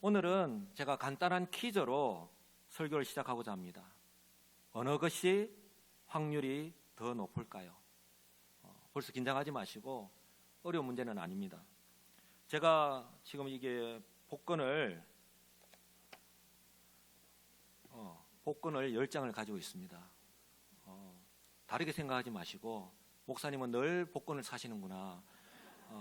오늘은 제가 간단한 퀴즈로 설교를 시작하고자 합니다. 어느 것이 확률이 더 높을까요? 벌써 긴장하지 마시고 어려운 문제는 아닙니다. 제가 지금 이게 복권을 10장을 가지고 있습니다. 다르게 생각하지 마시고 목사님은 늘 복권을 사시는구나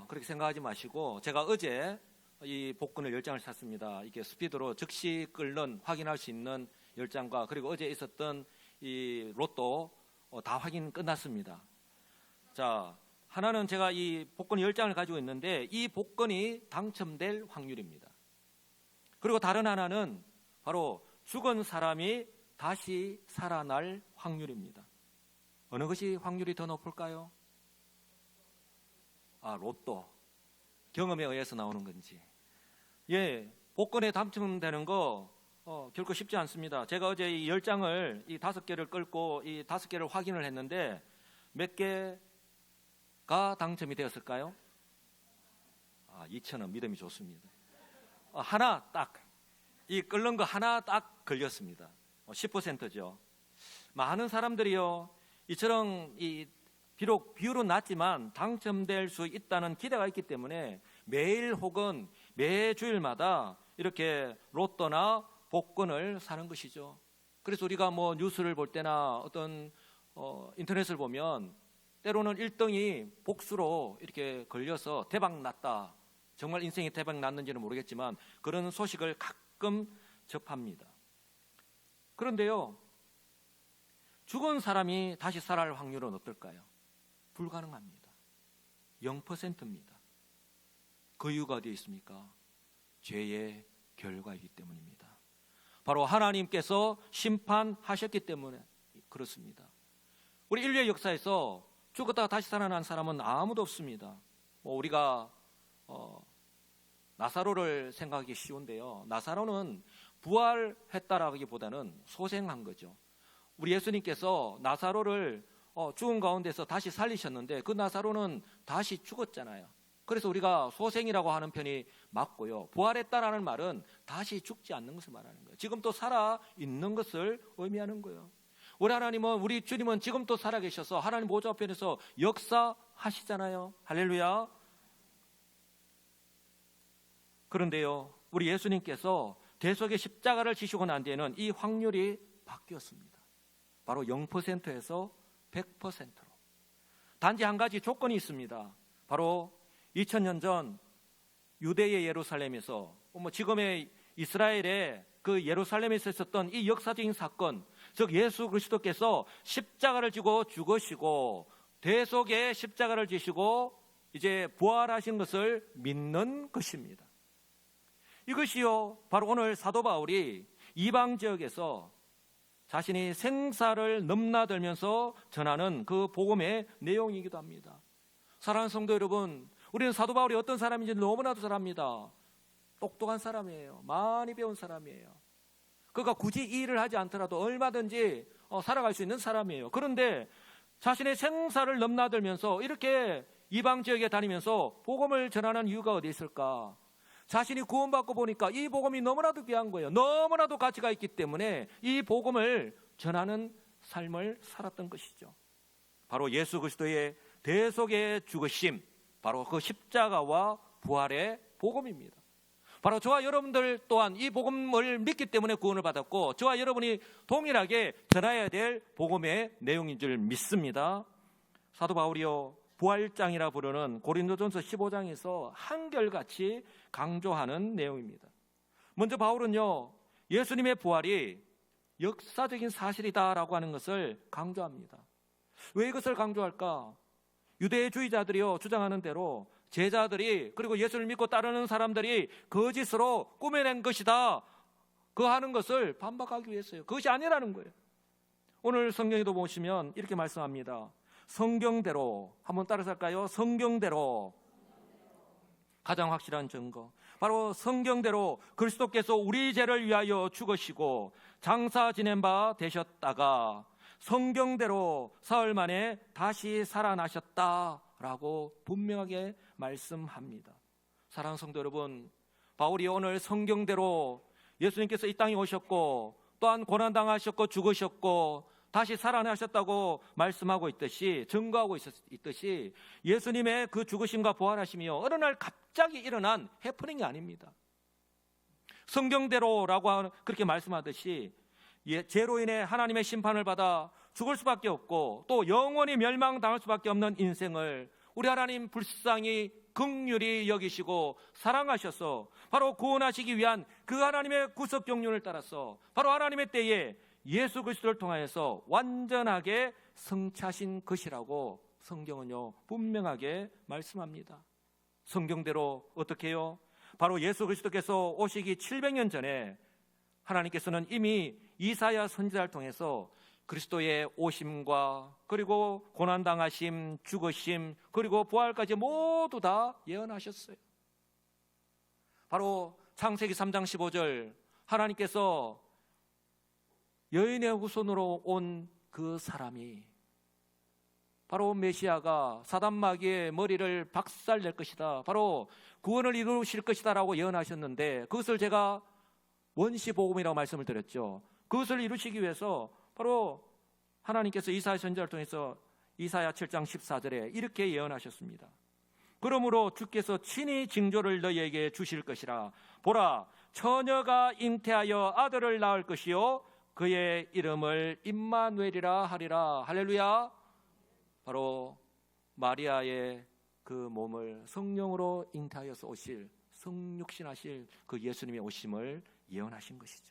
그렇게 생각하지 마시고, 제가 어제 이 복권을 10장을 샀습니다. 이게 스피드로 즉시 끓는 확인할 수 있는 10장과 그리고 어제 있었던 이 로또 다 확인 끝났습니다. 자, 하나는 제가 이 복권 10장을 가지고 있는데 이 복권이 당첨될 확률입니다. 그리고 다른 하나는 바로 죽은 사람이 다시 살아날 확률입니다. 어느 것이 확률이 더 높을까요? 로또. 경험에 의해서 나오는 건지. 복권에 당첨되는 거 결코 쉽지 않습니다. 제가 어제 이 10장을 이 5개를 끌고 이 5개를 확인을 했는데 몇 개가 당첨이 되었을까요? 2,000원 믿음이 좋습니다. 하나 딱, 이 끓는 거 하나 딱 걸렸습니다. 10%죠. 많은 사람들이요, 이처럼 비록 비율은 낮지만 당첨될 수 있다는 기대가 있기 때문에 매일 혹은 매 주일마다 이렇게 로또나 복권을 사는 것이죠. 그래서 우리가 뉴스를 볼 때나 어떤 인터넷을 보면 때로는 1등이 복수로 이렇게 걸려서 대박 났다, 정말 인생이 대박 났는지는 모르겠지만 그런 소식을 가끔 접합니다. 그런데요, 죽은 사람이 다시 살아날 확률은 어떨까요? 불가능합니다. 0%입니다. 그 이유가 어디에 있습니까? 죄의 결과이기 때문입니다. 바로 하나님께서 심판하셨기 때문에 그렇습니다. 우리 인류의 역사에서 죽었다가 다시 살아난 사람은 아무도 없습니다. 우리가 나사로를 생각하기 쉬운데요, 나사로는 부활했다라기보다는 소생한 거죠. 우리 예수님께서 나사로를 죽은 가운데서 다시 살리셨는데 그 나사로는 다시 죽었잖아요. 그래서 우리가 소생이라고 하는 편이 맞고요, 부활했다라는 말은 다시 죽지 않는 것을 말하는 거예요. 지금 또 살아있는 것을 의미하는 거예요. 우리 하나님은, 우리 주님은 지금 또 살아계셔서 하나님 보좌 앞에서 역사하시잖아요. 할렐루야. 그런데요, 우리 예수님께서 대속의 십자가를 지시고 난 뒤에는 이 확률이 바뀌었습니다. 바로 0%에서 100%로. 단지 한 가지 조건이 있습니다. 바로 2000년 전 유대의 예루살렘에서, 지금의 이스라엘의 그 예루살렘에서 있었던 이 역사적인 사건, 즉 예수 그리스도께서 십자가를 지고 죽으시고 대속의 십자가를 지시고 이제 부활하신 것을 믿는 것입니다. 이것이요, 바로 오늘 사도 바울이 이방 지역에서 자신이 생사를 넘나들면서 전하는 그 복음의 내용이기도 합니다. 사랑하는 성도 여러분, 우리는 사도 바울이 어떤 사람인지 너무나도 잘 압니다. 똑똑한 사람이에요. 많이 배운 사람이에요. 그가 굳이 이 일을 하지 않더라도 얼마든지 살아갈 수 있는 사람이에요. 그런데 자신의 생사를 넘나들면서 이렇게 이방 지역에 다니면서 복음을 전하는 이유가 어디 있을까? 자신이 구원받고 보니까 이 복음이 너무나도 귀한 거예요. 너무나도 가치가 있기 때문에 이 복음을 전하는 삶을 살았던 것이죠. 바로 예수 그리스도의 대속의 죽으심, 바로 그 십자가와 부활의 복음입니다. 바로 저와 여러분들 또한 이 복음을 믿기 때문에 구원을 받았고, 저와 여러분이 동일하게 전해야 될 복음의 내용인 줄 믿습니다. 사도 바울이요, 부활장이라 부르는 고린도전서 15장에서 한결같이 강조하는 내용입니다. 먼저 바울은요, 예수님의 부활이 역사적인 사실이다라고 하는 것을 강조합니다. 왜 이것을 강조할까? 유대주의자들이요, 주장하는 대로 제자들이, 그리고 예수를 믿고 따르는 사람들이 거짓으로 꾸며낸 것이다, 그 하는 것을 반박하기 위해서요. 그것이 아니라는 거예요. 오늘 성경에도 보시면 이렇게 말씀합니다. 성경대로, 한번 따라서 할까요? 성경대로. 가장 확실한 증거, 바로 성경대로 그리스도께서 우리 죄를 위하여 죽으시고 장사 지낸 바 되셨다가 성경대로 사흘 만에 다시 살아나셨다라고 분명하게 말씀합니다. 사랑하는 성도 여러분, 바울이 오늘 성경대로 예수님께서 이 땅에 오셨고 또한 고난당하셨고 죽으셨고 다시 살아나셨다고 말씀하고 있듯이, 증거하고 있듯이 예수님의 그 죽으심과 부활하심이요 어느 날 갑자기 일어난 해프닝이 아닙니다. 성경대로라고 그렇게 말씀하듯이 죄로 인해 하나님의 심판을 받아 죽을 수밖에 없고 또 영원히 멸망당할 수밖에 없는 인생을 우리 하나님 불쌍히 긍휼히 여기시고 사랑하셔서 바로 구원하시기 위한 그 하나님의 구속 경륜을 따라서 바로 하나님의 때에 예수 그리스도를 통하여서 완전하게 성취하신 것이라고 성경은요 분명하게 말씀합니다. 성경대로 어떻게 해요? 바로 예수 그리스도께서 오시기 700년 전에 하나님께서는 이미 이사야 선지자를 통해서 그리스도의 오심과 그리고 고난당하심, 죽으심, 그리고 부활까지 모두 다 예언하셨어요. 바로 창세기 3장 15절 하나님께서 여인의 후손으로 온 그 사람이 바로 메시아가 사단 마귀의 머리를 박살낼 것이다, 바로 구원을 이루실 것이다 라고 예언하셨는데 그것을 제가 원시복음이라고 말씀을 드렸죠. 그것을 이루시기 위해서 바로 하나님께서 이사야 선지자를 통해서 이사야 7장 14절에 이렇게 예언하셨습니다. 그러므로 주께서 친히 징조를 너희에게 주실 것이라. 보라, 처녀가 잉태하여 아들을 낳을 것이요 그의 이름을 임마누엘이라 하리라. 할렐루야. 바로 마리아의 그 몸을 성령으로 잉태하여서 오실, 성육신하실 그 예수님의 오심을 예언하신 것이죠.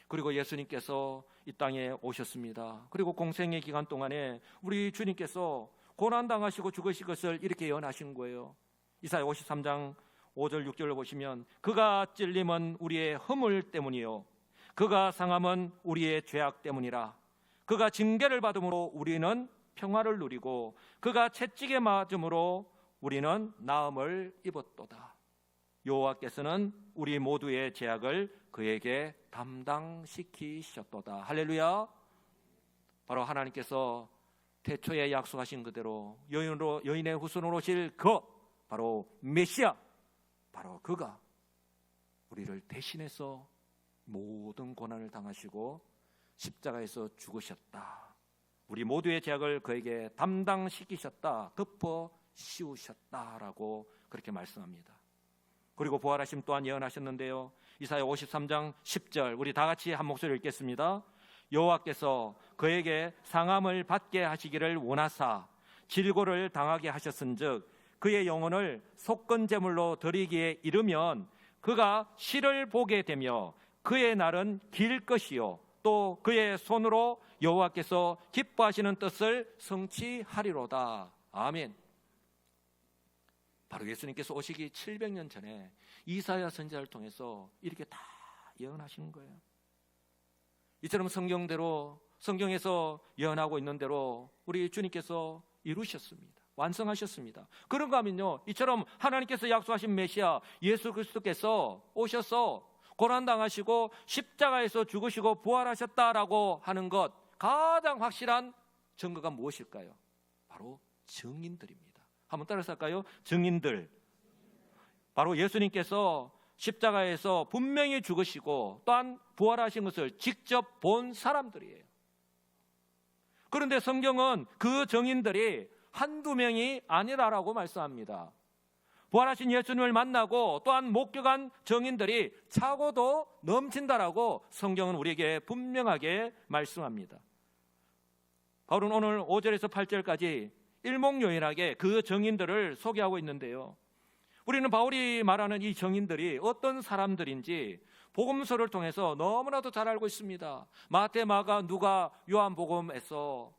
그리고 예수님께서 이 땅에 오셨습니다. 그리고 공생의 기간 동안에 우리 주님께서 고난당하시고 죽으실 것을 이렇게 예언하신 거예요. 이사야 53장 5절 6절을 보시면 그가 찔림은 우리의 허물 때문이요 그가 상함은 우리의 죄악 때문이라. 그가 징계를 받음으로 우리는 평화를 누리고 그가 채찍에 맞음으로 우리는 나음을 입었도다. 여호와께서는 우리 모두의 죄악을 그에게 담당시키셨도다. 할렐루야. 바로 하나님께서 태초에 약속하신 그대로 여인의 후손으로 오실 그 바로 메시아, 바로 그가 우리를 대신해서 모든 고난을 당하시고 십자가에서 죽으셨다. 우리 모두의 죄악을 그에게 담당시키셨다, 덮어 씌우셨다라고 그렇게 말씀합니다. 그리고 부활하심 또한 예언하셨는데요. 이사야 53장 10절 우리 다 같이 한 목소리 읽겠습니다. 여호와께서 그에게 상함을 받게 하시기를 원하사 질고를 당하게 하셨은즉 그의 영혼을 속건 제물로 드리기에 이르면 그가 실을 보게 되며 그의 날은 길 것이요 또 그의 손으로 여호와께서 기뻐하시는 뜻을 성취하리로다. 아멘. 바로 예수님께서 오시기 700년 전에 이사야 선지자를 통해서 이렇게 다 예언하시는 거예요. 이처럼 성경대로, 성경에서 예언하고 있는 대로 우리 주님께서 이루셨습니다. 완성하셨습니다. 그런가 하면요, 이처럼 하나님께서 약속하신 메시아 예수 그리스도께서 오셔서 고난당하시고 십자가에서 죽으시고 부활하셨다라고 하는 것, 가장 확실한 증거가 무엇일까요? 바로 증인들입니다. 한번 따라서 할까요? 증인들. 바로 예수님께서 십자가에서 분명히 죽으시고 또한 부활하신 것을 직접 본 사람들이에요. 그런데 성경은 그 증인들이 한두 명이 아니라라고 말씀합니다. 부활하신 예수님을 만나고 또한 목격한 증인들이 차고도 넘친다라고 성경은 우리에게 분명하게 말씀합니다. 바울은 오늘 5절에서 8절까지 일목요연하게 그 증인들을 소개하고 있는데요. 우리는 바울이 말하는 이 증인들이 어떤 사람들인지 복음서를 통해서 너무나도 잘 알고 있습니다. 마태, 마가, 누가, 요한복음에서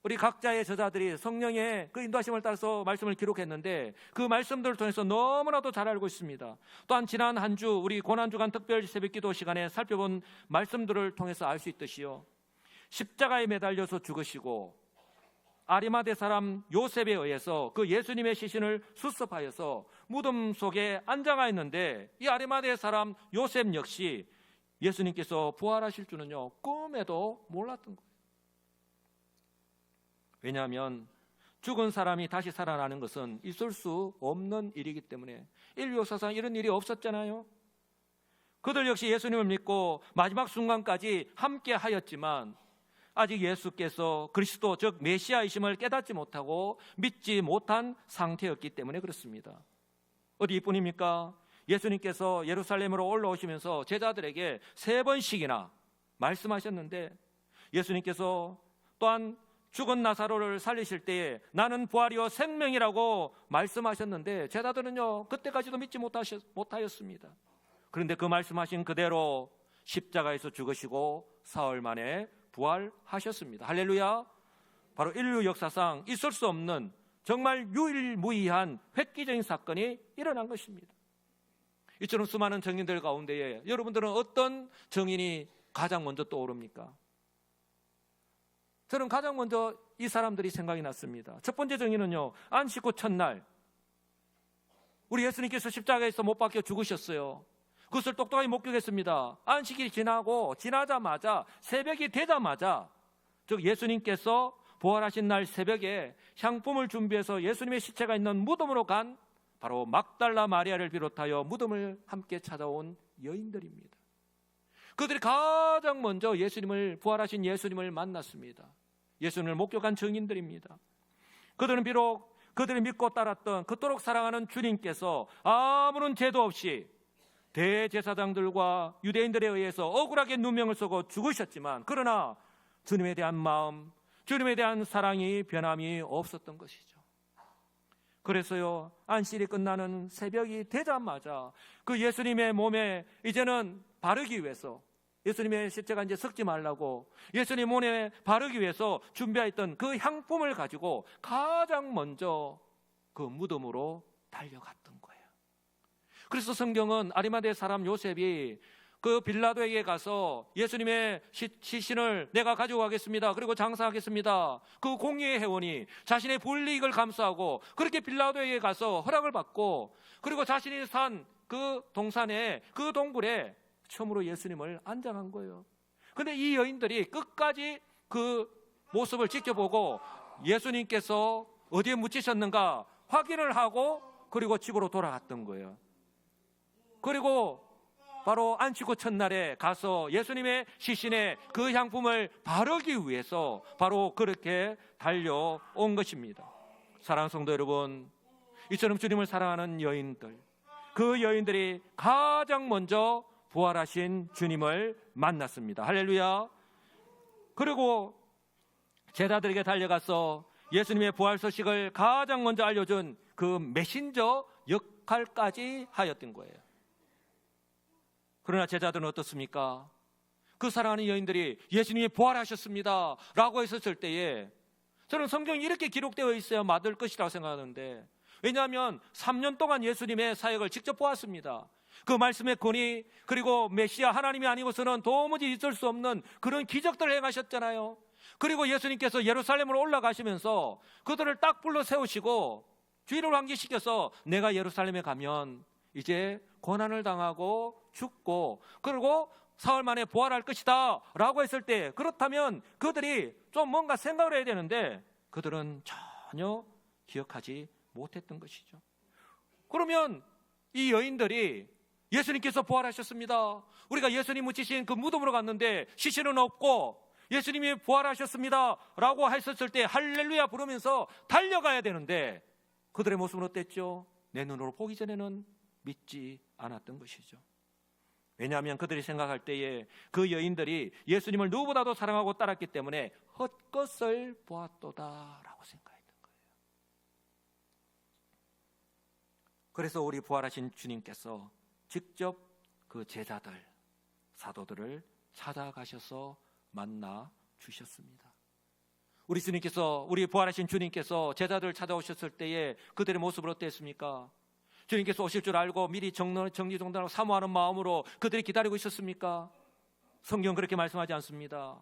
우리 각자의 저자들이 성령의 그 인도하심을 따라서 말씀을 기록했는데 그 말씀들을 통해서 너무나도 잘 알고 있습니다. 또한 지난 한 주 우리 고난주간 특별 새벽기도 시간에 살펴본 말씀들을 통해서 알 수 있듯이요, 십자가에 매달려서 죽으시고 아리마대 사람 요셉에 의해서 그 예수님의 시신을 수습하여서 무덤 속에 안장하 있는데 이 아리마대 사람 요셉 역시 예수님께서 부활하실 줄은요 꿈에도 몰랐던 거예요. 왜냐하면 죽은 사람이 다시 살아나는 것은 있을 수 없는 일이기 때문에 인류 역사상 이런 일이 없었잖아요. 그들 역시 예수님을 믿고 마지막 순간까지 함께 하였지만 아직 예수께서 그리스도 즉 메시아이심을 깨닫지 못하고 믿지 못한 상태였기 때문에 그렇습니다. 어디 이뿐입니까? 예수님께서 예루살렘으로 올라오시면서 제자들에게 3번씩이나 말씀하셨는데 예수님께서 또한 죽은 나사로를 살리실 때에 나는 부활이요 생명이라고 말씀하셨는데 제자들은요 그때까지도 믿지 못하였습니다. 그런데 그 말씀하신 그대로 십자가에서 죽으시고 사흘 만에 부활하셨습니다. 할렐루야. 바로 인류 역사상 있을 수 없는 정말 유일무이한 획기적인 사건이 일어난 것입니다. 이처럼 수많은 증인들 가운데에 여러분들은 어떤 증인이 가장 먼저 떠오릅니까? 저는 가장 먼저 이 사람들이 생각이 났습니다. 첫 번째 증인은요, 안식 후 첫날 우리 예수님께서 십자가에서 못 박혀 죽으셨어요. 그것을 똑똑하게 목격했습니다. 안식일이 지나자마자 새벽이 되자마자 즉 예수님께서 부활하신 날 새벽에 향품을 준비해서 예수님의 시체가 있는 무덤으로 간 바로 막달라 마리아를 비롯하여 무덤을 함께 찾아온 여인들입니다. 그들이 가장 먼저 부활하신 예수님을 만났습니다. 예수님을 목격한 증인들입니다. 그들은 비록 그들이 믿고 따랐던 그토록 사랑하는 주님께서 아무런 죄도 없이 대제사장들과 유대인들에 의해서 억울하게 누명을 쓰고 죽으셨지만 그러나 주님에 대한 마음, 주님에 대한 사랑이 변함이 없었던 것이죠. 그래서요, 안식일이 끝나는 새벽이 되자마자 그 예수님의 몸에 이제는 바르기 위해서 예수님의 시체가 이제 섞지 말라고 예수님 몸에 바르기 위해서 준비했던 그 향품을 가지고 가장 먼저 그 무덤으로 달려갔던 거예요. 그래서 성경은 아리마대 사람 요셉이 그 빌라도에게 가서 예수님의 시신을 내가 가지고 가겠습니다. 그리고 장사하겠습니다. 그 공의의 회원이 자신의 불이익을 감수하고 그렇게 빌라도에게 가서 허락을 받고 그리고 자신이 산 그 동산에 그 동굴에 처음으로 예수님을 안장한 거예요. 그런데 이 여인들이 끝까지 그 모습을 지켜보고 예수님께서 어디에 묻히셨는가 확인을 하고 그리고 집으로 돌아갔던 거예요. 그리고 바로 안식 후 첫날에 가서 예수님의 시신에 그 향품을 바르기 위해서 바로 그렇게 달려온 것입니다. 사랑하는 성도 여러분, 이처럼 주님을 사랑하는 여인들, 그 여인들이 가장 먼저 부활하신 주님을 만났습니다. 할렐루야. 그리고 제자들에게 달려가서 예수님의 부활 소식을 가장 먼저 알려준 그 메신저 역할까지 하였던 거예요. 그러나 제자들은 어떻습니까? 그 사랑하는 여인들이 예수님이 부활하셨습니다 라고 했었을 때에 저는 성경이 이렇게 기록되어 있어야 맞을 것이라고 생각하는데, 왜냐하면 3년 동안 예수님의 사역을 직접 보았습니다. 그 말씀의 권위, 그리고 메시아 하나님이 아니고서는 도무지 있을 수 없는 그런 기적들을 행하셨잖아요. 그리고 예수님께서 예루살렘으로 올라가시면서 그들을 딱 불러 세우시고 주의를 환기시켜서 내가 예루살렘에 가면 이제 고난을 당하고 죽고 그리고 사흘 만에 부활할 것이다 라고 했을 때, 그렇다면 그들이 좀 뭔가 생각을 해야 되는데 그들은 전혀 기억하지 못했던 것이죠. 그러면 이 여인들이 예수님께서 부활하셨습니다, 우리가 예수님 묻히신 그 무덤으로 갔는데 시신은 없고 예수님이 부활하셨습니다 라고 했었을 때 할렐루야 부르면서 달려가야 되는데 그들의 모습은 어땠죠? 내 눈으로 보기 전에는 믿지 않았던 것이죠. 왜냐하면 그들이 생각할 때에 그 여인들이 예수님을 누구보다도 사랑하고 따랐기 때문에 헛것을 보았도다라고 생각했던 거예요. 그래서 우리 부활하신 주님께서 직접 그 제자들, 사도들을 찾아가셔서 만나 주셨습니다. 우리 주님께서, 우리 부활하신 주님께서 제자들을 찾아오셨을 때에 그들의 모습을 어땠습니까? 주님께서 오실 줄 알고 미리 정리정돈하고 사모하는 마음으로 그들이 기다리고 있었습니까? 성경 그렇게 말씀하지 않습니다.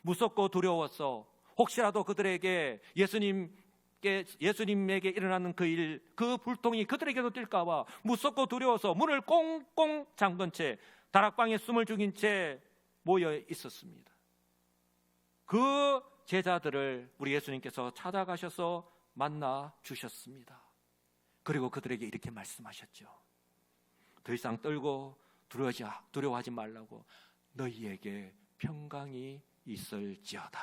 무섭고 두려웠어. 혹시라도 그들에게 예수님에게 일어나는 그 일, 그 불통이 그들에게도 뛸까 봐 무섭고 두려워서 문을 꽁꽁 잠근 채 다락방에 숨을 죽인 채 모여 있었습니다. 그 제자들을 우리 예수님께서 찾아가셔서 만나 주셨습니다. 그리고 그들에게 이렇게 말씀하셨죠. 더 이상 떨고 두려워하지 말라고. 너희에게 평강이 있을지어다.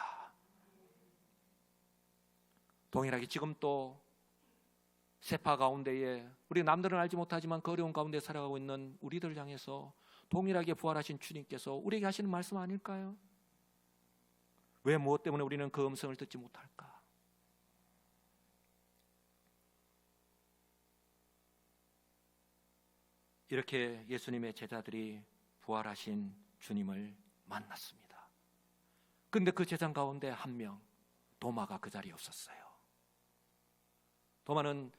동일하게 지금 또 세파 가운데에 우리 남들은 알지 못하지만 그 어려운 가운데 살아가고 있는 우리들 향해서 동일하게 부활하신 주님께서 우리에게 하시는 말씀 아닐까요? 왜 무엇 때문에 우리는 그 음성을 듣지 못할까? 이렇게 예수님의 제자들이 부활하신 주님을 만났습니다. 그런데 그 제자 가운데 한 명, 도마가 그 자리에 없었어요. 도마는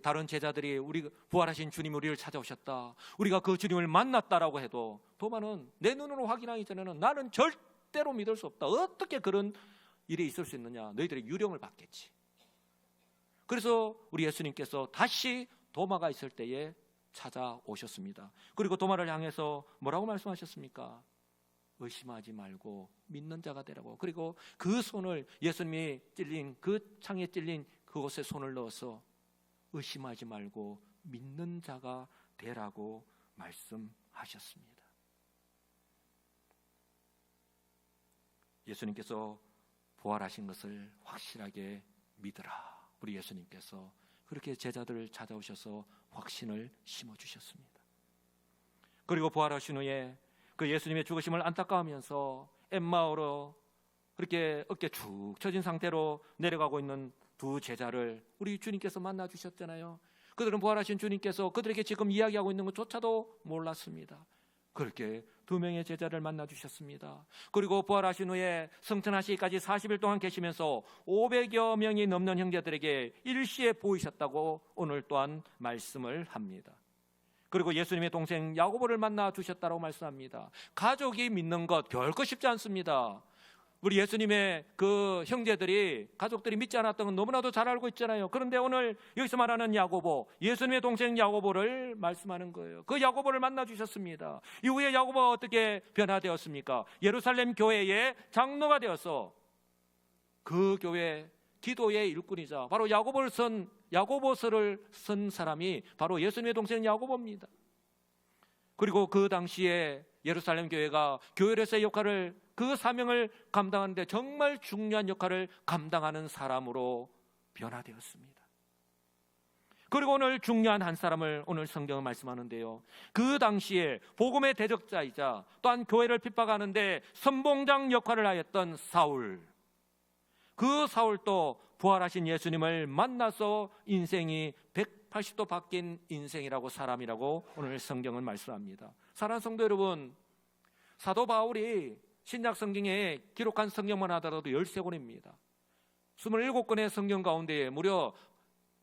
다른 제자들이 우리 부활하신 주님이 우리를 찾아오셨다, 우리가 그 주님을 만났다라고 해도 도마는 내 눈으로 확인하기 전에는 나는 절대로 믿을 수 없다. 어떻게 그런 일이 있을 수 있느냐? 너희들의 유령을 받겠지. 그래서 우리 예수님께서 다시 도마가 있을 때에 찾아오셨습니다. 그리고 도마를 향해서 뭐라고 말씀하셨습니까? 의심하지 말고 믿는 자가 되라고. 그리고 그 손을, 예수님이 찔린 그 창에 찔린 그곳에 손을 넣어서 의심하지 말고 믿는 자가 되라고 말씀하셨습니다. 예수님께서 부활하신 것을 확실하게 믿으라. 우리 예수님께서 그렇게 제자들을 찾아오셔서 확신을 심어주셨습니다. 그리고 부활하신 후에 그 예수님의 죽으심을 안타까워하면서 엠마오로 그렇게 어깨 축 처진 상태로 내려가고 있는 두 제자를 우리 주님께서 만나주셨잖아요. 그들은 부활하신 주님께서 그들에게 지금 이야기하고 있는 것조차도 몰랐습니다. 그렇게 두 명의 제자를 만나주셨습니다. 그리고 부활하신 후에 승천하시기까지 40일 동안 계시면서 500여 명이 넘는 형제들에게 일시에 보이셨다고 오늘 또한 말씀을 합니다. 그리고 예수님의 동생 야고보를 만나주셨다고 말씀합니다. 가족이 믿는 것 결코 쉽지 않습니다. 우리 예수님의 그 형제들이, 가족들이 믿지 않았던 건 너무나도 잘 알고 있잖아요. 그런데 오늘 여기서 말하는 야고보, 예수님의 동생 야고보를 말씀하는 거예요. 그 야고보를 만나주셨습니다. 이후에 야고보가 어떻게 변화되었습니까? 예루살렘 교회의 장로가 되어서 그 교회 기도의 일꾼이자 바로 야고보서를 쓴 사람이 바로 예수님의 동생 야고보입니다. 그리고 그 당시에 예루살렘 교회가 교회로서의 역할을, 그 사명을 감당하는데 정말 중요한 역할을 감당하는 사람으로 변화되었습니다. 그리고 오늘 중요한 한 사람을 오늘 성경은 말씀하는데요, 그 당시에 복음의 대적자이자 또한 교회를 핍박하는데 선봉장 역할을 하였던 사울, 그 사울도 부활하신 예수님을 만나서 인생이 180도 바뀐 인생이라고, 사람이라고 오늘 성경은 말씀합니다. 사랑하는 성도 여러분, 사도 바울이 신약 성경에 기록한 성경만 하더라도 13권입니다. 27권의 성경 가운데에 무려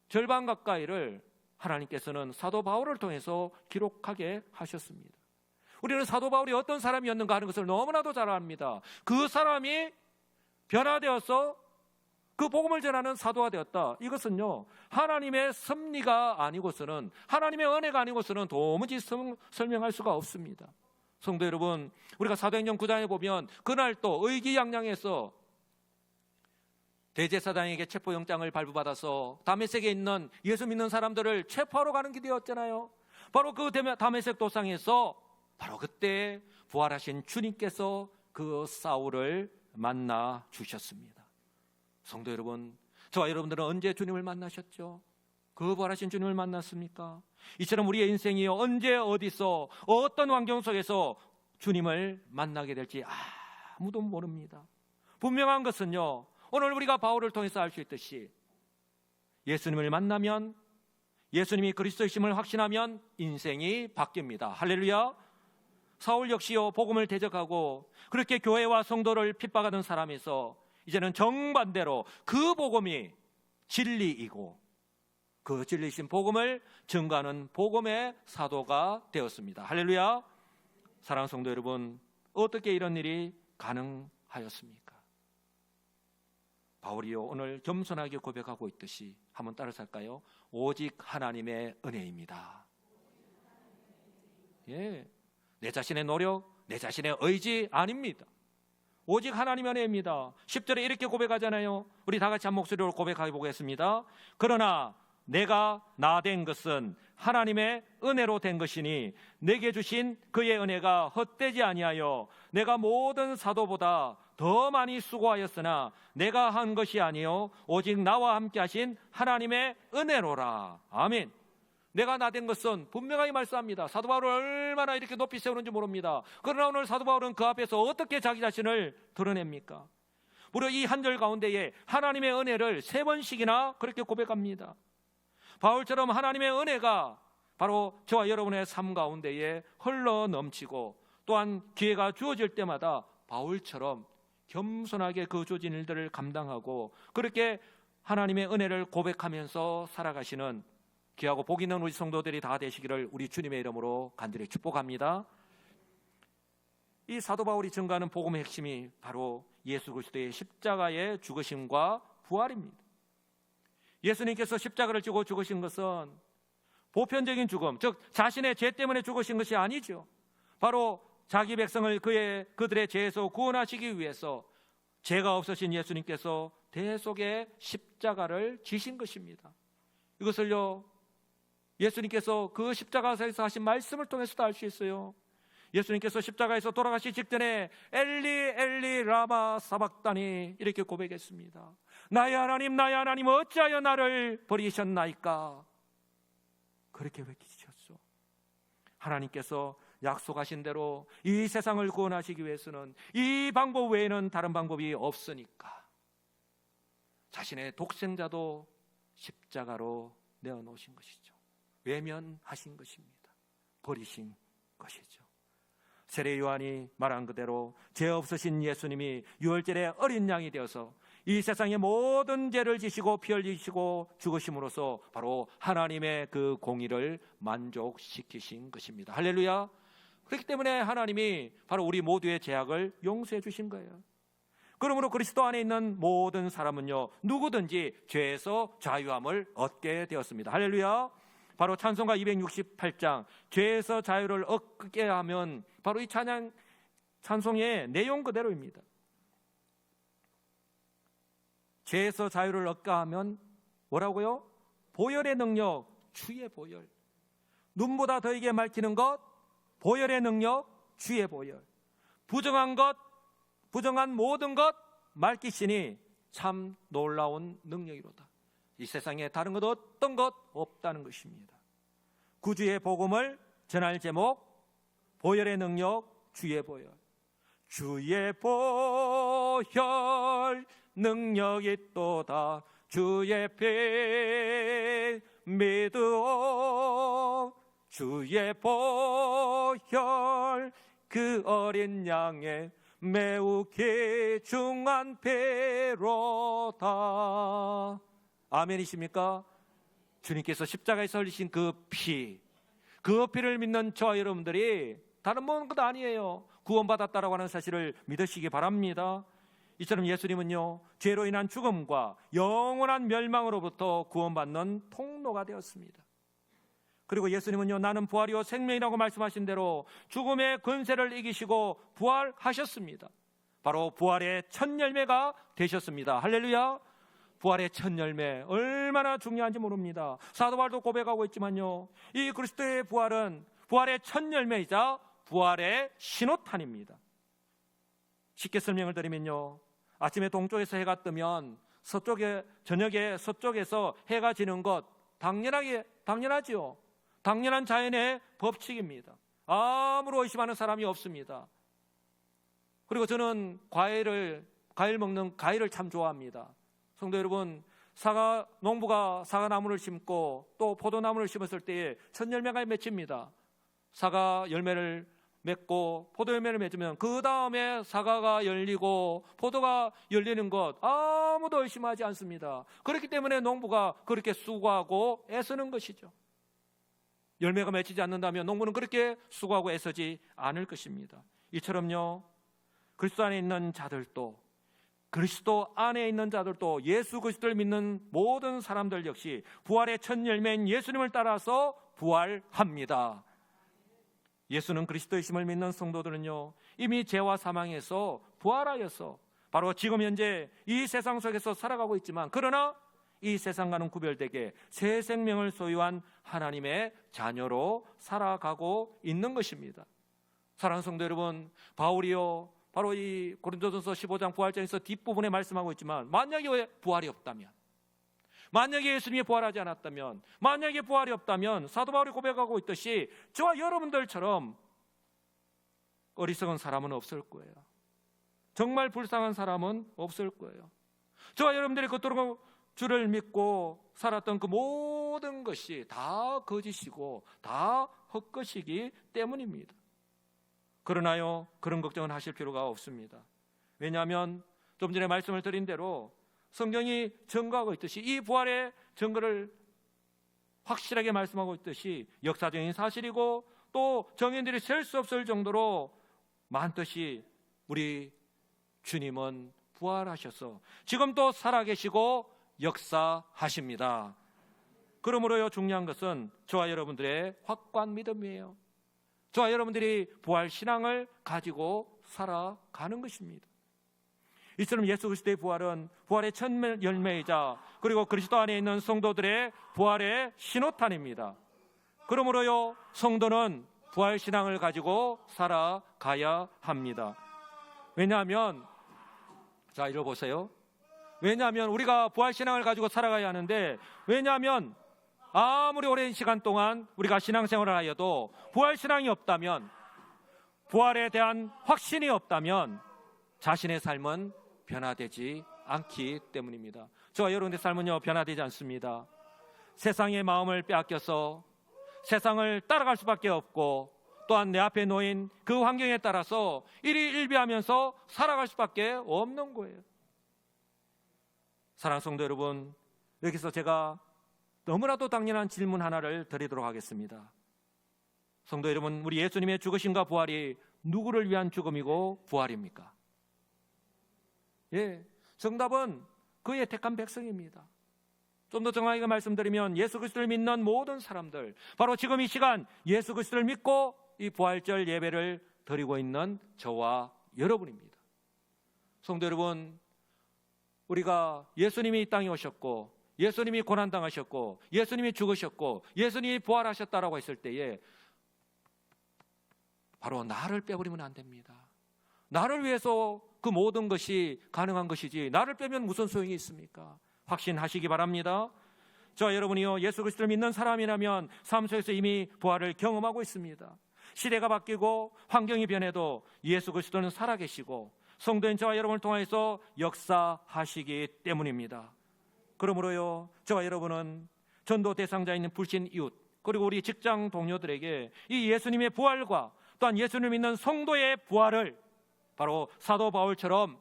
절반 가까이를 하나님께서는 사도 바울을 통해서 기록하게 하셨습니다. 우리는 사도 바울이 어떤 사람이었는가 하는 것을 너무나도 잘 압니다. 그 사람이 변화되어서 그 복음을 전하는 사도가 되었다. 이것은요, 하나님의 섭리가 아니고서는, 하나님의 은혜가 아니고서는 도무지 설명할 수가 없습니다. 성도 여러분, 우리가 사도행전 9장에 보면 그날 또 의기양양해서 대제사장에게 체포영장을 발부받아서 다메섹에 있는 예수 믿는 사람들을 체포하러 가는 길이 되었잖아요. 바로 그 다메섹 도상에서 바로 그때 부활하신 주님께서 그 사울을 만나 주셨습니다. 성도 여러분, 저와 여러분들은 언제 주님을 만나셨죠? 그 부활하신 주님을 만났습니까? 이처럼 우리의 인생이 언제 어디서 어떤 환경 속에서 주님을 만나게 될지 아무도 모릅니다. 분명한 것은요, 오늘 우리가 바울을 통해서 알 수 있듯이 예수님을 만나면, 예수님이 그리스도이심을 확신하면 인생이 바뀝니다. 할렐루야. 사울 역시요, 복음을 대적하고 그렇게 교회와 성도를 핍박하던 사람에서 이제는 정반대로 그 복음이 진리이고 그 진리이신 복음을 증거하는 복음의 사도가 되었습니다. 할렐루야. 사랑하는 성도 여러분, 어떻게 이런 일이 가능하였습니까? 바울이요, 오늘 겸손하게 고백하고 있듯이 한번 따라서 할까요? 오직 하나님의 은혜입니다. 예, 내 자신의 노력, 내 자신의 의지 아닙니다. 오직 하나님의 은혜입니다. 10절에 이렇게 고백하잖아요. 우리 다 같이 한 목소리로 고백해 보겠습니다. 그러나 내가 나 된 것은 하나님의 은혜로 된 것이니 내게 주신 그의 은혜가 헛되지 아니하여 내가 모든 사도보다 더 많이 수고하였으나 내가 한 것이 아니요 오직 나와 함께 하신 하나님의 은혜로라. 아멘. 내가 나 된 것은 분명하게 말씀합니다. 사도 바울을 얼마나 이렇게 높이 세우는지 모릅니다. 그러나 오늘 사도 바울은 그 앞에서 어떻게 자기 자신을 드러냅니까? 무려 이 한 절 가운데에 하나님의 은혜를 3번씩이나 그렇게 고백합니다. 바울처럼 하나님의 은혜가 바로 저와 여러분의 삶 가운데에 흘러 넘치고 또한 기회가 주어질 때마다 바울처럼 겸손하게 그 주어진 일들을 감당하고 그렇게 하나님의 은혜를 고백하면서 살아가시는 귀하고 복 있는 우리 성도들이 다 되시기를 우리 주님의 이름으로 간절히 축복합니다. 이 사도 바울이 증거하는 복음의 핵심이 바로 예수 그리스도의 십자가의 죽으심과 부활입니다. 예수님께서 십자가를 지고 죽으신 것은 보편적인 죽음, 즉 자신의 죄 때문에 죽으신 것이 아니죠. 바로 자기 백성을 그들의 죄에서 구원하시기 위해서 죄가 없으신 예수님께서 대속의 십자가를 지신 것입니다. 이것을요 예수님께서 그 십자가에서 하신 말씀을 통해서도 알 수 있어요. 예수님께서 십자가에서 돌아가시 직전에 엘리 엘리 라마 사박다니 이렇게 고백했습니다. 나의 하나님 어찌하여 나를 버리셨나이까. 그렇게 외치셨죠. 하나님께서 약속하신 대로 이 세상을 구원하시기 위해서는 이 방법 외에는 다른 방법이 없으니까 자신의 독생자도 십자가로 내어놓으신 것이죠. 외면하신 것입니다. 버리신 것이죠. 세례 요한이 말한 그대로 죄 없으신 예수님이 유월절에 어린 양이 되어서 이 세상의 모든 죄를 지시고 피 흘리시고 죽으심으로써 바로 하나님의 그 공의를 만족시키신 것입니다. 할렐루야. 그렇기 때문에 하나님이 바로 우리 모두의 죄악을 용서해 주신 거예요. 그러므로 그리스도 안에 있는 모든 사람은요 누구든지 죄에서 자유함을 얻게 되었습니다. 할렐루야. 바로 찬송가 268장 죄에서 자유를 얻게 하면 바로 이 찬송의 내용 그대로입니다. 죄에서 자유를 얻게 하면 뭐라고요? 보혈의 능력, 주의 보혈. 눈보다 더이게 밝히는 것, 보혈의 능력, 주의 보혈. 부정한 것, 부정한 모든 것 밝히시니 참 놀라운 능력이로다. 이 세상에 다른 것 어떤 것 없다는 것입니다. 구주의 복음을 전할 제목, 보혈의 능력, 주의 보혈. 주의 보혈 능력이 또다. 주의 피 믿어. 주의 보혈 그 어린 양의 매우 귀중한 피로다. 아멘이십니까? 주님께서 십자가에서 흘리신 그 피를 믿는 저와 여러분들이 다른 것 아니에요. 구원받았다라고 하는 사실을 믿으시기 바랍니다. 이처럼 예수님은요 죄로 인한 죽음과 영원한 멸망으로부터 구원받는 통로가 되었습니다. 그리고 예수님은요 나는 부활이요 생명이라고 말씀하신 대로 죽음의 권세를 이기시고 부활하셨습니다. 바로 부활의 첫 열매가 되셨습니다. 할렐루야. 부활의 첫 열매 얼마나 중요한지 모릅니다. 사도 바울도 고백하고 있지만요 이 그리스도의 부활은 부활의 첫 열매이자 부활의 신호탄입니다. 쉽게 설명을 드리면요 아침에 동쪽에서 해가 뜨면 저녁에 서쪽에서 해가 지는 것 당연하지요. 당연한 자연의 법칙입니다. 아무로 의심하는 사람이 없습니다. 그리고 저는 과일 먹는 과일을 참 좋아합니다. 성도 여러분, 농부가 사과나무를 심고 또 포도나무를 심었을 때에 첫 열매가 맺힙니다. 사과 열매를 맺고 포도 열매를 맺으면 그 다음에 사과가 열리고 포도가 열리는 것 아무도 의심하지 않습니다. 그렇기 때문에 농부가 그렇게 수고하고 애쓰는 것이죠. 열매가 맺히지 않는다면 농부는 그렇게 수고하고 애쓰지 않을 것입니다. 이처럼요 그리스도 안에 있는 자들도 그리스도 안에 있는 자들도 예수 그리스도를 믿는 모든 사람들 역시 부활의 첫 열매인 예수님을 따라서 부활합니다. 예수는 그리스도이심을 믿는 성도들은요, 이미 죄와 사망에서 부활하여서 바로 지금 현재 이 세상 속에서 살아가고 있지만, 그러나 이 세상과는 구별되게 새 생명을 소유한 하나님의 자녀로 살아가고 있는 것입니다. 사랑하는 성도 여러분, 바울이요, 바로 이 고린도전서 15장 부활절에서 뒷부분에 말씀하고 있지만, 만약에 부활이 없다면, 만약에 예수님이 부활하지 않았다면, 만약에 부활이 없다면 사도 바울이 고백하고 있듯이 저와 여러분들처럼 어리석은 사람은 없을 거예요. 정말 불쌍한 사람은 없을 거예요. 저와 여러분들이 그토록 주를 믿고 살았던 그 모든 것이 다 거짓이고 다 헛것이기 때문입니다. 그러나요, 그런 걱정은 하실 필요가 없습니다. 왜냐하면 좀 전에 말씀을 드린 대로 성경이 증거하고 있듯이, 이 부활의 증거를 확실하게 말씀하고 있듯이 역사적인 사실이고 또 정인들이 셀 수 없을 정도로 많듯이 우리 주님은 부활하셔서 지금 또 살아계시고 역사하십니다. 그러므로요, 중요한 것은 저와 여러분들의 확고한 믿음이에요. 저와 여러분들이 부활 신앙을 가지고 살아가는 것입니다. 이처럼 예수 그리스도의 부활은 부활의 첫 열매이자 그리고 그리스도 안에 있는 성도들의 부활의 신호탄입니다. 그러므로요, 성도는 부활 신앙을 가지고 살아가야 합니다. 왜냐하면, 자, 읽어보세요. 왜냐하면 우리가 부활 신앙을 가지고 살아가야 하는데, 왜냐하면 아무리 오랜 시간 동안 우리가 신앙생활을 하여도 부활 신앙이 없다면, 부활에 대한 확신이 없다면 자신의 삶은 변화되지 않기 때문입니다. 저와 여러분의 삶은요, 변화되지 않습니다. 세상의 마음을 빼앗겨서 세상을 따라갈 수밖에 없고, 또한 내 앞에 놓인 그 환경에 따라서 일희일비하면서 살아갈 수밖에 없는 거예요. 사랑하는 성도 여러분, 여기서 제가 너무나도 당연한 질문 하나를 드리도록 하겠습니다. 성도 여러분, 우리 예수님의 죽으심과 부활이 누구를 위한 죽음이고 부활입니까? 예, 정답은 그의 택한 백성입니다. 좀 더 정확하게 말씀드리면 예수 그리스도를 믿는 모든 사람들, 바로 지금 이 시간 예수 그리스도를 믿고 이 부활절 예배를 드리고 있는 저와 여러분입니다. 성도 여러분, 우리가 예수님이 이 땅에 오셨고, 예수님이 고난당하셨고, 예수님이 죽으셨고, 예수님이 부활하셨다라고 했을 때에 바로 나를 빼버리면 안 됩니다. 나를 위해서 그 모든 것이 가능한 것이지, 나를 빼면 무슨 소용이 있습니까? 확신하시기 바랍니다. 저와 여러분이요, 예수 그리스도를 믿는 사람이라면 삶 속에서 이미 부활을 경험하고 있습니다. 시대가 바뀌고 환경이 변해도 예수 그리스도는 살아계시고 성도인 저와 여러분을 통해서 역사하시기 때문입니다. 그러므로요, 저와 여러분은 전도 대상자인 불신 이웃, 그리고 우리 직장 동료들에게 이 예수님의 부활과 또한 예수님을 믿는 성도의 부활을 바로 사도 바울처럼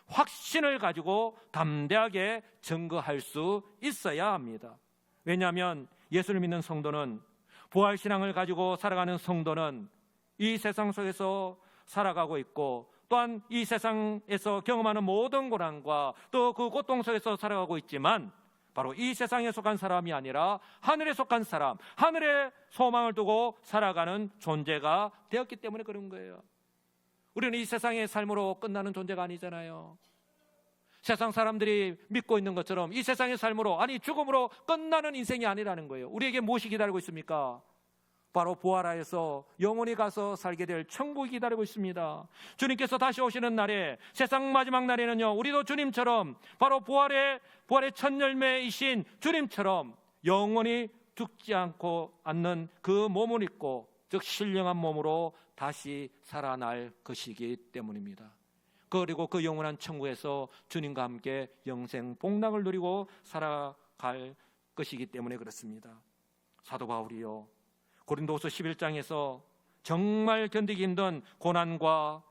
확신을 가지고 담대하게 증거할 수 있어야 합니다. 왜냐하면 예수를 믿는 성도는, 부활신앙을 가지고 살아가는 성도는 이 세상 속에서 살아가고 있고, 또한 이 세상에서 경험하는 모든 고난과 또 그 고통 속에서 살아가고 있지만, 바로 이 세상에 속한 사람이 아니라 하늘에 속한 사람, 하늘에 소망을 두고 살아가는 존재가 되었기 때문에 그런 거예요. 우리는 이 세상의 삶으로 끝나는 존재가 아니잖아요. 세상 사람들이 믿고 있는 것처럼 이 세상의 삶으로, 아니 죽음으로 끝나는 인생이 아니라는 거예요. 우리에게 무엇이 기다리고 있습니까? 바로 부활하여서 영원히 가서 살게 될 천국이 기다리고 있습니다. 주님께서 다시 오시는 날에, 세상 마지막 날에는요, 우리도 주님처럼 바로 부활의 첫 열매이신 주님처럼 영원히 죽지 않고 않는 그 몸을 입고, 즉 신령한 몸으로 다시 살아날 것이기 때문입니다. 그리고 그 영원한 천국에서 주님과 함께 영생 복락을 누리고 살아갈 것이기 때문에 그렇습니다. 사도 바울이요, 고린도후서 11장에서 정말 견디기 힘든 고난과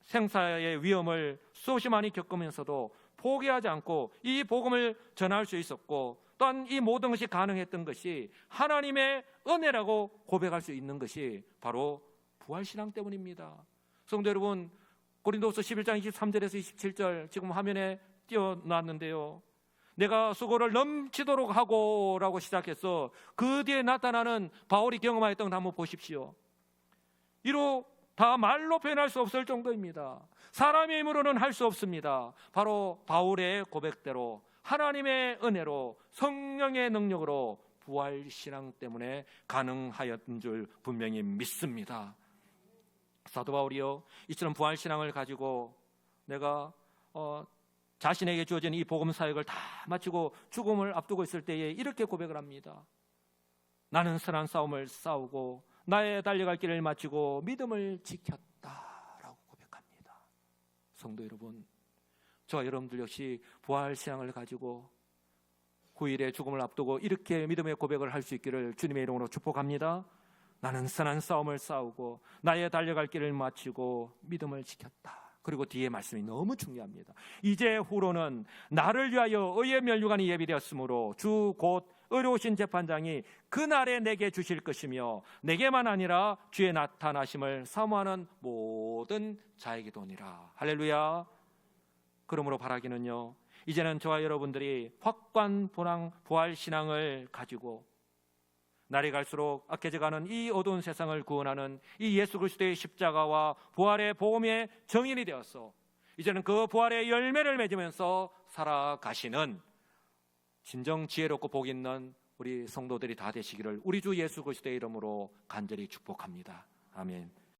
생사의 위험을 수없이 많이 겪으면서도 포기하지 않고 이 복음을 전할 수 있었고, 또한 이 모든 것이 가능했던 것이 하나님의 은혜라고 고백할 수 있는 것이 바로 부활신앙 때문입니다. 성도 여러분, 고린도후서 11장 23절에서 27절 지금 화면에 띄워놨는데요, 내가 수고를 넘치도록 하고라고 시작해서 그 뒤에 나타나는 바울이 경험하였던 걸 한번 보십시오. 이로 다 말로 표현할 수 없을 정도입니다. 사람의 힘으로는 할 수 없습니다. 바로 바울의 고백대로 하나님의 은혜로 성령의 능력으로 부활신앙 때문에 가능하였던 줄 분명히 믿습니다. 사도 바울이요, 이처럼 부활신앙을 가지고 내가 자신에게 주어진 이 복음 사역을 다 마치고 죽음을 앞두고 있을 때에 이렇게 고백을 합니다. 나는 선한 싸움을 싸우고 나의 달려갈 길을 마치고 믿음을 지켰다라고 고백합니다. 성도 여러분, 저와 여러분들 역시 부활신앙을 가지고 9일의 죽음을 앞두고 이렇게 믿음의 고백을 할 수 있기를 주님의 이름으로 축복합니다. 나는 선한 싸움을 싸우고 나의 달려갈 길을 마치고 믿음을 지켰다. 그리고 뒤에 말씀이 너무 중요합니다. 이제 후로는 나를 위하여 의의 면류관이 예비되었으므로 주 곧 의로우신 재판장이 그날에 내게 주실 것이며 내게만 아니라 주의 나타나심을 사모하는 모든 자에게도니라. 할렐루야. 그러므로 바라기는요, 이제는 저와 여러분들이 확관분황 부활신앙을 가지고 날이 갈수록 악해져가는 이 어두운 세상을 구원하는 이 예수 그리스도의 십자가와 부활의 복음의 정인이 되어서 이제는 그 부활의 열매를 맺으면서 살아가시는 진정 지혜롭고 복 있는 우리 성도들이 다 되시기를 우리 주 예수 그리스도의 이름으로 간절히 축복합니다. 아멘.